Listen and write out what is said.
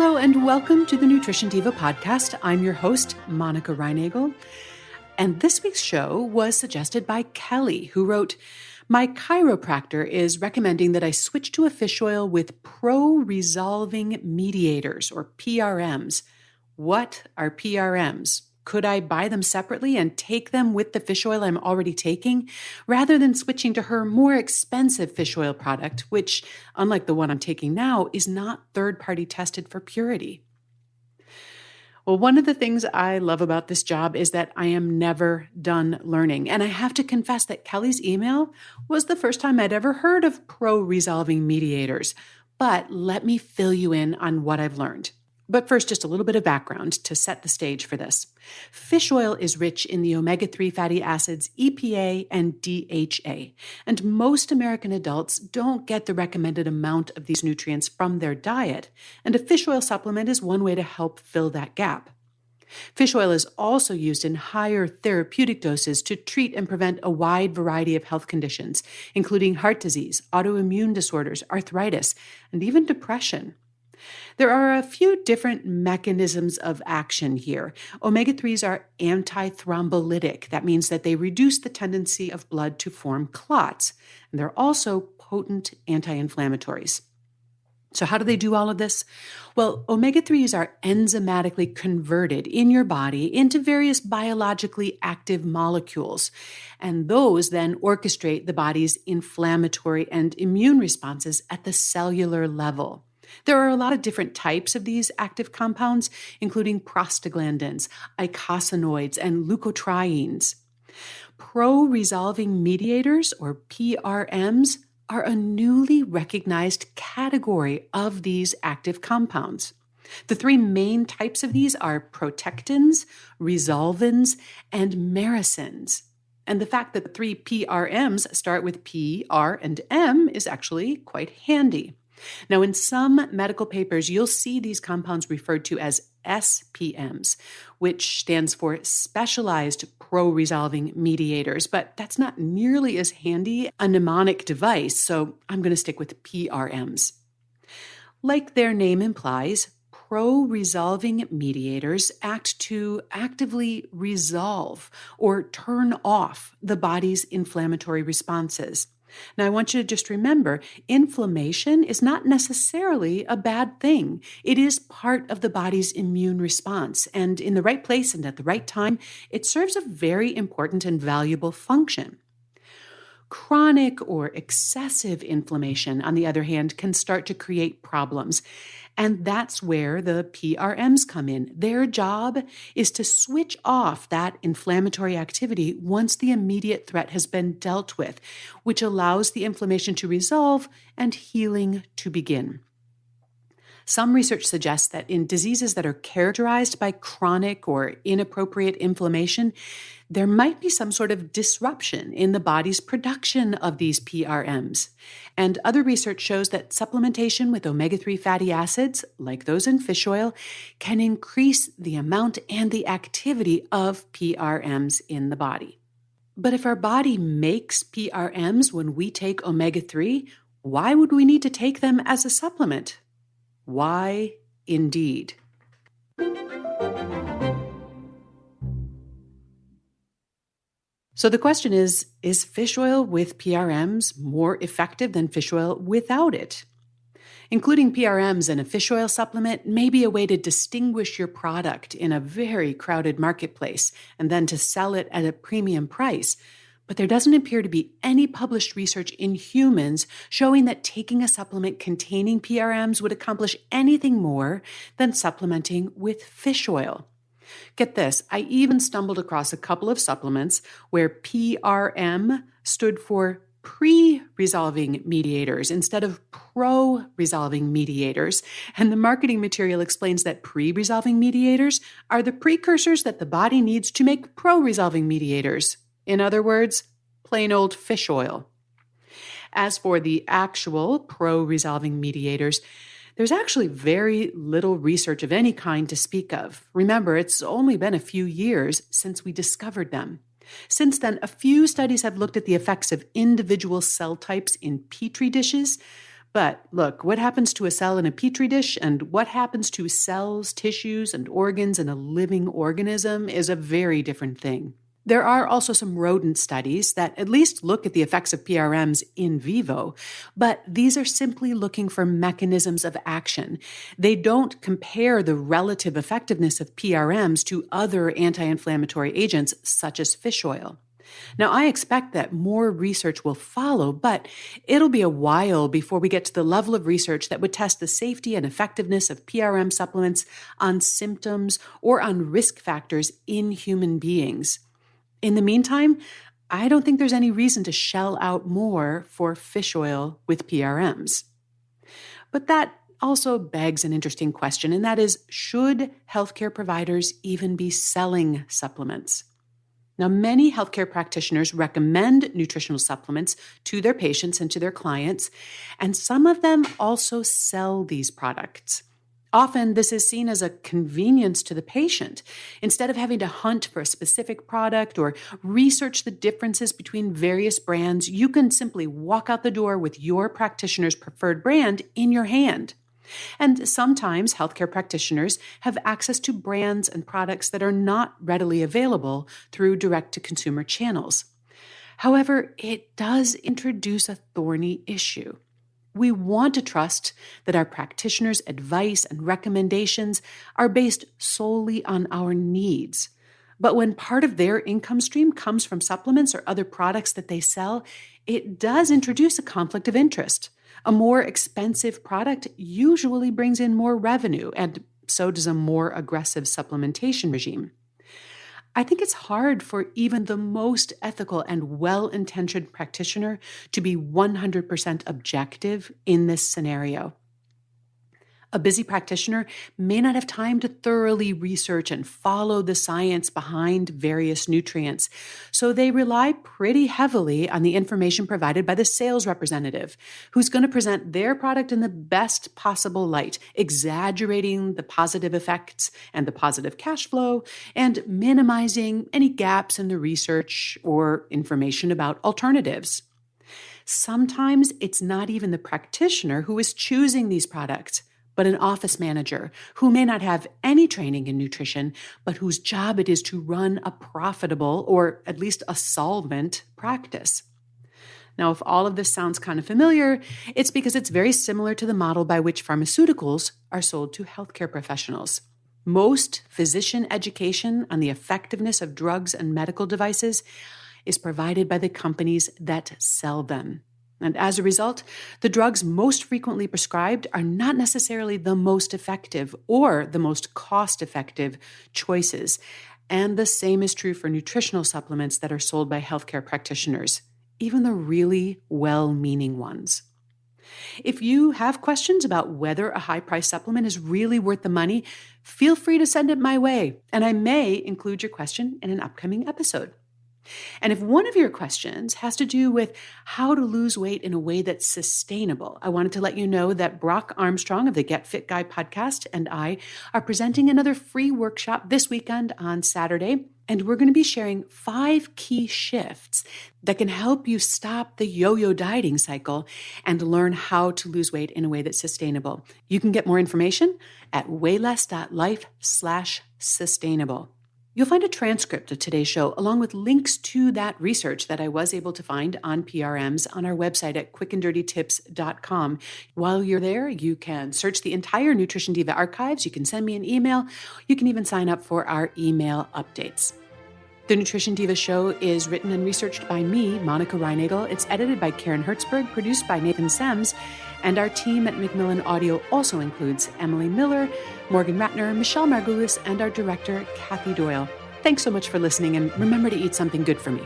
Hello and welcome to the Nutrition Diva podcast. I'm your host, Monica Reinagel. And this week's show was suggested by Kelly, who wrote, "My chiropractor is recommending that I switch to a fish oil with pro-resolving mediators, or PRMs. What are PRMs? Could I buy them separately and take them with the fish oil I'm already taking, rather than switching to her more expensive fish oil product, which, unlike the one I'm taking now, is not third-party tested for purity?" Well, one of the things I love about this job is that I am never done learning. And I have to confess that Kelly's email was the first time I'd ever heard of pro-resolving mediators. But let me fill you in on what I've learned. But first, just a little bit of background to set the stage for this. Fish oil is rich in the omega-3 fatty acids EPA and DHA, and most American adults don't get the recommended amount of these nutrients from their diet, and a fish oil supplement is one way to help fill that gap. Fish oil is also used in higher therapeutic doses to treat and prevent a wide variety of health conditions, including heart disease, autoimmune disorders, arthritis, and even depression. There are a few different mechanisms of action here. Omega-3s are antithrombolytic. That means that they reduce the tendency of blood to form clots. And they're also potent anti-inflammatories. So how do they do all of this? Well, omega-3s are enzymatically converted in your body into various biologically active molecules. And those then orchestrate the body's inflammatory and immune responses at the cellular level. There are a lot of different types of these active compounds, including prostaglandins, eicosanoids, and leukotrienes. Pro-resolving mediators, or PRMs, are a newly recognized category of these active compounds. The three main types of these are protectins, resolvins, and mericins. And the fact that the three PRMs start with P, R, and M is actually quite handy. Now, in some medical papers, you'll see these compounds referred to as SPMs, which stands for Specialized Pro-Resolving Mediators, but that's not nearly as handy a mnemonic device, so I'm going to stick with PRMs. Like their name implies, pro-resolving mediators act to actively resolve or turn off the body's inflammatory responses. Now, I want you to just remember, inflammation is not necessarily a bad thing. It is part of the body's immune response, and in the right place and at the right time, it serves a very important and valuable function. Chronic or excessive inflammation, on the other hand, can start to create problems. And that's where the PRMs come in. Their job is to switch off that inflammatory activity once the immediate threat has been dealt with, which allows the inflammation to resolve and healing to begin. Some research suggests that in diseases that are characterized by chronic or inappropriate inflammation, there might be some sort of disruption in the body's production of these PRMs. And other research shows that supplementation with omega-3 fatty acids, like those in fish oil, can increase the amount and the activity of PRMs in the body. But if our body makes PRMs when we take omega-3, why would we need to take them as a supplement? Why, indeed. So the question is fish oil with PRMs more effective than fish oil without it? Including PRMs in a fish oil supplement may be a way to distinguish your product in a very crowded marketplace and then to sell it at a premium price. But there doesn't appear to be any published research in humans showing that taking a supplement containing PRMs would accomplish anything more than supplementing with fish oil. Get this, I even stumbled across a couple of supplements where PRM stood for pre-resolving mediators instead of pro-resolving mediators. And the marketing material explains that pre-resolving mediators are the precursors that the body needs to make pro-resolving mediators. In other words, plain old fish oil. As for the actual pro-resolving mediators, there's actually very little research of any kind to speak of. Remember, it's only been a few years since we discovered them. Since then, a few studies have looked at the effects of individual cell types in petri dishes, But look, what happens to a cell in a petri dish and what happens to cells, tissues, and organs in a living organism is a very different thing. There are also some rodent studies that at least look at the effects of PRMs in vivo, but these are simply looking for mechanisms of action. They don't compare the relative effectiveness of PRMs to other anti-inflammatory agents such as fish oil. Now, I expect that more research will follow, but it'll be a while before we get to the level of research that would test the safety and effectiveness of PRM supplements on symptoms or on risk factors in human beings. In the meantime, I don't think there's any reason to shell out more for fish oil with PRMs. But that also begs an interesting question, and that is, should healthcare providers even be selling supplements? Now, many healthcare practitioners recommend nutritional supplements to their patients and to their clients, and some of them also sell these products. Often, this is seen as a convenience to the patient. Instead of having to hunt for a specific product or research the differences between various brands, you can simply walk out the door with your practitioner's preferred brand in your hand. And sometimes healthcare practitioners have access to brands and products that are not readily available through direct-to-consumer channels. However, it does introduce a thorny issue. We want to trust that our practitioners' advice and recommendations are based solely on our needs. But when part of their income stream comes from supplements or other products that they sell, it does introduce a conflict of interest. A more expensive product usually brings in more revenue, and so does a more aggressive supplementation regime. I think it's hard for even the most ethical and well-intentioned practitioner to be 100% objective in this scenario. A busy practitioner may not have time to thoroughly research and follow the science behind various nutrients, so they rely pretty heavily on the information provided by the sales representative, who's going to present their product in the best possible light, exaggerating the positive effects and the positive cash flow, and minimizing any gaps in the research or information about alternatives. Sometimes it's not even the practitioner who is choosing these products, but an office manager who may not have any training in nutrition, but whose job it is to run a profitable or at least a solvent practice. Now, if all of this sounds kind of familiar, it's because it's very similar to the model by which pharmaceuticals are sold to healthcare professionals. Most physician education on the effectiveness of drugs and medical devices is provided by the companies that sell them. And as a result, the drugs most frequently prescribed are not necessarily the most effective or the most cost-effective choices. And the same is true for nutritional supplements that are sold by healthcare practitioners, even the really well-meaning ones. If you have questions about whether a high-priced supplement is really worth the money, feel free to send it my way, and I may include your question in an upcoming episode. And if one of your questions has to do with how to lose weight in a way that's sustainable, I wanted to let you know that Brock Armstrong of the Get Fit Guy podcast and I are presenting another free workshop this weekend on Saturday, and we're going to be sharing 5 key shifts that can help you stop the yo-yo dieting cycle and learn how to lose weight in a way that's sustainable. You can get more information at wayless.life/sustainable. You'll find a transcript of today's show along with links to that research that I was able to find on PRMs on our website at quickanddirtytips.com. While you're there, you can search the entire Nutrition Diva archives. You can send me an email. You can even sign up for our email updates. The Nutrition Diva show is written and researched by me, Monica Reinagel. It's edited by Karen Hertzberg, produced by Nathan Sems, and our team at Macmillan Audio also includes Emily Miller, Morgan Ratner, Michelle Margulis, and our director, Kathy Doyle. Thanks so much for listening, and remember to eat something good for me.